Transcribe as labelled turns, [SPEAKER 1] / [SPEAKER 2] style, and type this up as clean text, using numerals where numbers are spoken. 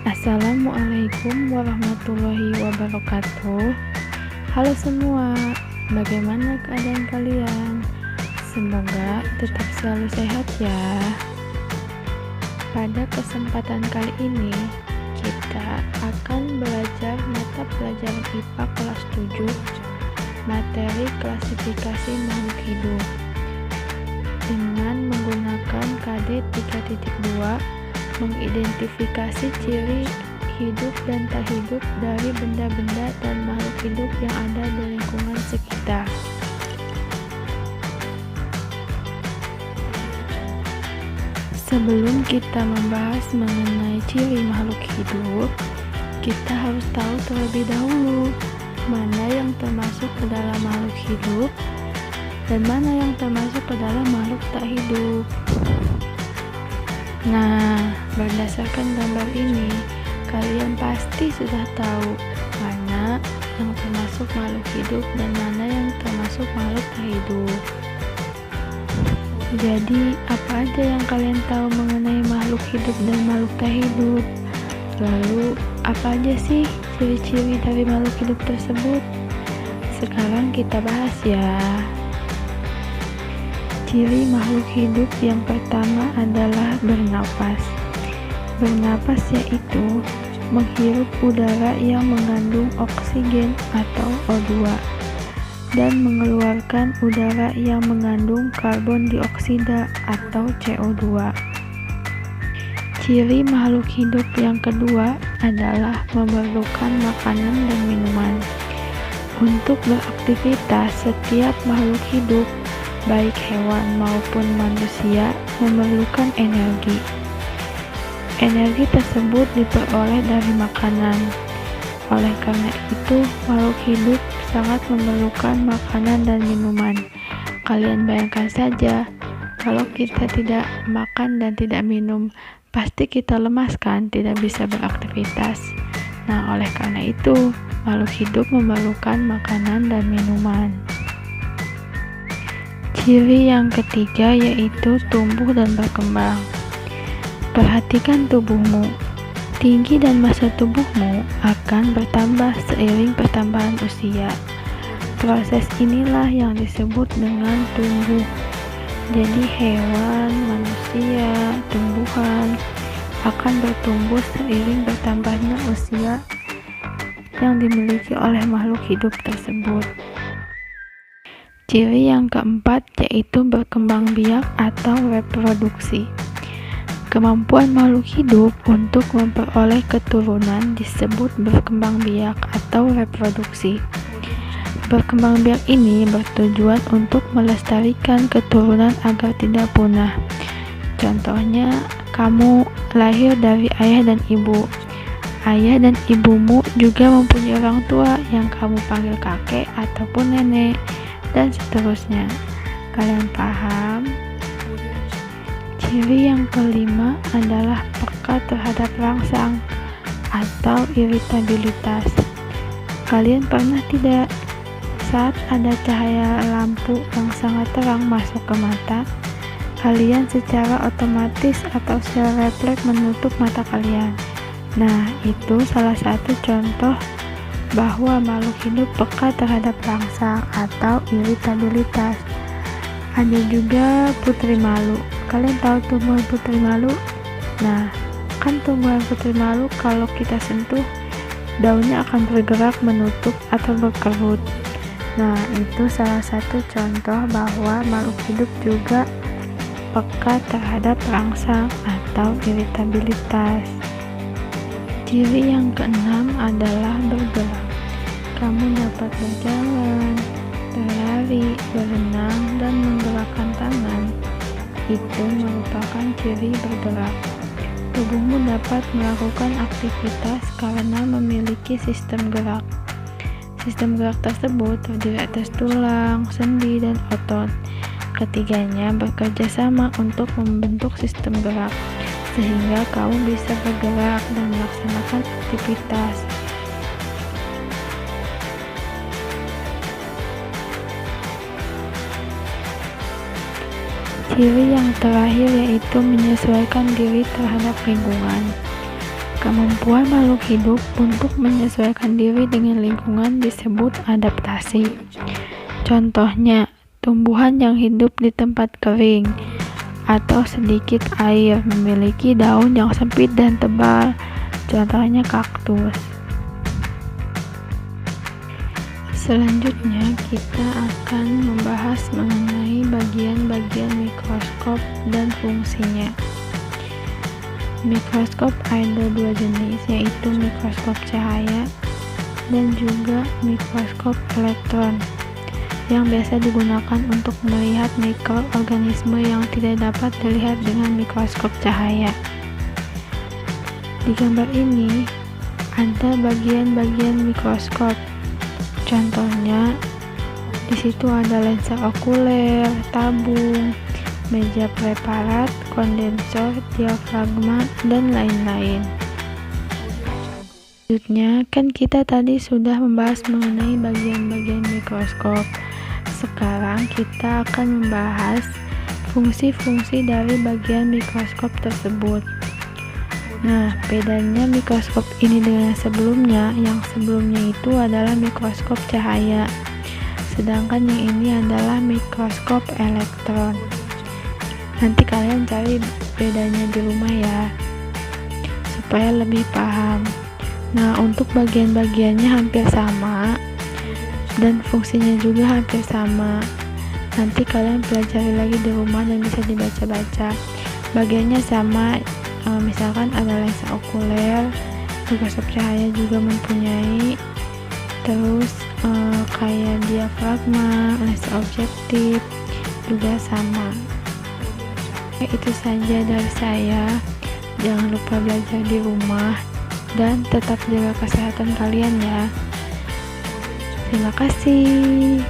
[SPEAKER 1] Assalamualaikum warahmatullahi wabarakatuh. Halo semua, bagaimana keadaan kalian? Semoga tetap selalu sehat ya. Pada kesempatan kali ini, kita akan belajar mata pelajaran IPA kelas 7, materi klasifikasi makhluk hidup, dengan menggunakan KD 3.2, mengidentifikasi ciri hidup dan tak hidup dari benda-benda dan makhluk hidup yang ada di lingkungan sekitar. Sebelum kita membahas mengenai ciri makhluk hidup, kita harus tahu terlebih dahulu mana yang termasuk ke dalam makhluk hidup dan mana yang termasuk ke dalam makhluk tak hidup. Nah, berdasarkan gambar ini, kalian pasti sudah tahu mana yang termasuk makhluk hidup dan mana yang termasuk makhluk tak hidup. Jadi, apa aja yang kalian tahu mengenai makhluk hidup dan makhluk tak hidup? Lalu, apa aja sih ciri-ciri dari makhluk hidup tersebut? Sekarang kita bahas ya. Ciri makhluk hidup yang pertama adalah bernapas. Bernapas yaitu menghirup udara yang mengandung oksigen atau O2 dan mengeluarkan udara yang mengandung karbon dioksida atau CO2. Ciri makhluk hidup yang kedua adalah memerlukan makanan dan minuman. Untuk beraktivitas, setiap makhluk hidup baik hewan maupun manusia memerlukan energi. Energi tersebut diperoleh dari makanan. Oleh karena itu, makhluk hidup sangat memerlukan makanan dan minuman. Kalian bayangkan saja, kalau kita tidak makan dan tidak minum, pasti kita lemas kan, tidak bisa beraktivitas. Nah, oleh karena itu, makhluk hidup memerlukan makanan dan minuman. Ciri yang ketiga yaitu tumbuh dan berkembang. Perhatikan tubuhmu. Tinggi dan massa tubuhmu akan bertambah seiring pertambahan usia. Proses inilah yang disebut dengan tumbuh. Jadi hewan, manusia, tumbuhan akan bertumbuh seiring bertambahnya usia yang dimiliki oleh makhluk hidup tersebut. Ciri yang keempat yaitu berkembang biak atau reproduksi. Kemampuan makhluk hidup untuk memperoleh keturunan disebut berkembang biak atau reproduksi. Berkembang biak ini bertujuan untuk melestarikan keturunan agar tidak punah. Contohnya, kamu lahir dari ayah dan ibu. Ayah dan ibumu juga mempunyai orang tua yang kamu panggil kakek ataupun nenek, dan seterusnya. Kalian paham? Ciri yang kelima adalah peka terhadap rangsang atau iritabilitas. Kalian pernah tidak saat ada cahaya lampu yang sangat terang masuk ke mata, kalian secara otomatis atau secara refleks menutup mata kalian? Nah, itu salah satu contoh bahwa makhluk hidup peka terhadap rangsang atau iritabilitas. Ada juga putri malu. Kalian tahu tumbuhan putri malu? Nah, kan tumbuhan putri malu kalau kita sentuh, daunnya akan bergerak menutup atau berkerut. Nah, itu salah satu contoh bahwa makhluk hidup juga peka terhadap rangsang atau iritabilitas. Ciri yang keenam adalah bergerak. Kamu dapat berjalan, berlari, berenang, dan menggerakkan tangan. Itu merupakan ciri bergerak. Tubuhmu dapat melakukan aktivitas karena memiliki sistem gerak. Sistem gerak tersebut terdiri atas tulang, sendi, dan otot. Ketiganya bekerja sama untuk membentuk sistem gerak, sehingga kamu bisa bergerak dan melaksanakan aktivitas. Ciri yang terakhir yaitu menyesuaikan diri terhadap lingkungan. Kemampuan makhluk hidup untuk menyesuaikan diri dengan lingkungan disebut adaptasi. Contohnya, tumbuhan yang hidup di tempat kering atau sedikit air memiliki daun yang sempit dan tebal, contohnya kaktus. Selanjutnya, kita akan membahas mengenai bagian-bagian mikroskop dan fungsinya. Mikroskop ada dua jenis, yaitu mikroskop cahaya dan juga mikroskop elektron, yang biasa digunakan untuk melihat mikroorganisme yang tidak dapat dilihat dengan mikroskop cahaya. Di gambar ini, ada bagian-bagian mikroskop. Contohnya, di situ ada lensa okuler, tabung, meja preparat, kondensor, diafragma, dan lain-lain. Selanjutnya, kan kita tadi sudah membahas mengenai bagian-bagian mikroskop. Sekarang kita akan membahas fungsi-fungsi dari bagian mikroskop tersebut. Nah, bedanya mikroskop ini dengan sebelumnya, yang sebelumnya itu adalah mikroskop cahaya, sedangkan yang ini adalah mikroskop elektron. Nanti kalian cari bedanya di rumah ya, supaya lebih paham. Nah, untuk bagian-bagiannya hampir sama, dan fungsinya juga hampir sama. Nanti kalian pelajari lagi di rumah dan bisa dibaca-baca. Bagiannya sama. Misalkan ada lensa okuler, mikroskop cahaya juga mempunyai, terus kayak diafragma, lensa objektif juga sama. Itu saja dari saya. Jangan lupa belajar di rumah dan tetap jaga kesehatan kalian ya. Terima kasih.